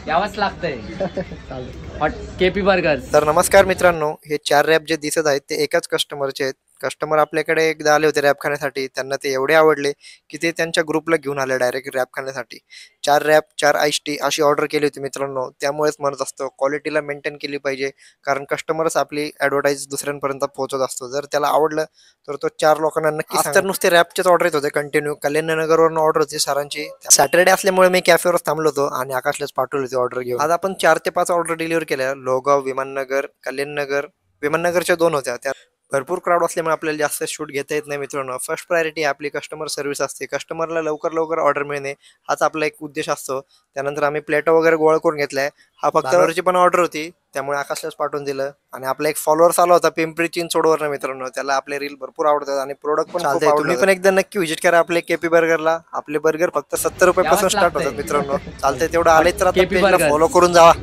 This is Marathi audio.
यावंच लागतंय. Hot KP burger. तर नमस्कार मित्रांनो, हे 4 रॅप जे दिसत आहेत ते एकाच कस्टमरचे आहेत. कस्टमर आपल्याकडे एकदा आले होते रॅप खाण्यासाठी. त्यांना ते एवढे आवडले की ते त्यांच्या ग्रुपला घेऊन आले डायरेक्ट रॅप खाण्यासाठी. 4 रॅप 4 आईस टी अशी ऑर्डर केली होती मित्रांनो. त्यामुळेच म्हणत असतो क्वालिटीला मेंटेन केली पाहिजे, कारण कस्टमरच आपली ॲडव्हर्टाइज दुसऱ्यांपर्यंत पोहोचत असतो. जर त्याला आवडलं तर तो 4 लोकांना नक्की सांगा. तर नुसते रॅपचेच ऑर्डर येत होते कंटिन्यू. कल्याणनगरवरून ऑर्डर होती सरांची. सॅटर्डे असल्यामुळे मी कॅफेवरच थांबलो होतो आणि आकाशलाच पाठवली होती ऑर्डर घेऊन. आज आपण 4 ते 5 ऑर्डर डिलिव्हर केल्या. लोहगाव, विमाननगर, कल्याणनगर. विमाननगरच्या 2 होत्या. त्या भरपूर क्राऊड असल्यामुळे आपल्याला जास्त शूट घेता येत नाही मित्रांनो. फर्स्ट प्रायोरिटी आपली कस्टमर सर्व्हिस असते. कस्टमरला लवकर ऑर्डर मिळणे हाच आपला एक उद्देश असतो. त्यानंतर आम्ही प्लेटो वगैरे गोळा करून घेतलाय. हा फक्त ऑर्डरची पण ऑर्डर होती, त्यामुळे आकाशलाच पाठवून दिलं. आणि आपला एक फॉलोअर्स आला होता पिंपरी चिंचवडवरनं मित्रांनो. त्याला आपले रील भरपूर आवडतात आणि प्रोडक्ट पण खूप आवडतात. तुम्ही पण एकदा नक्की व्हिजिट करा आपले केपी बर्गरला. आपले बर्गर फक्त 70 रुपयापासून स्टार्ट होतात मित्रांनो. चालतंय तेवढं आले तर आता पेजला फॉलो करून जावा.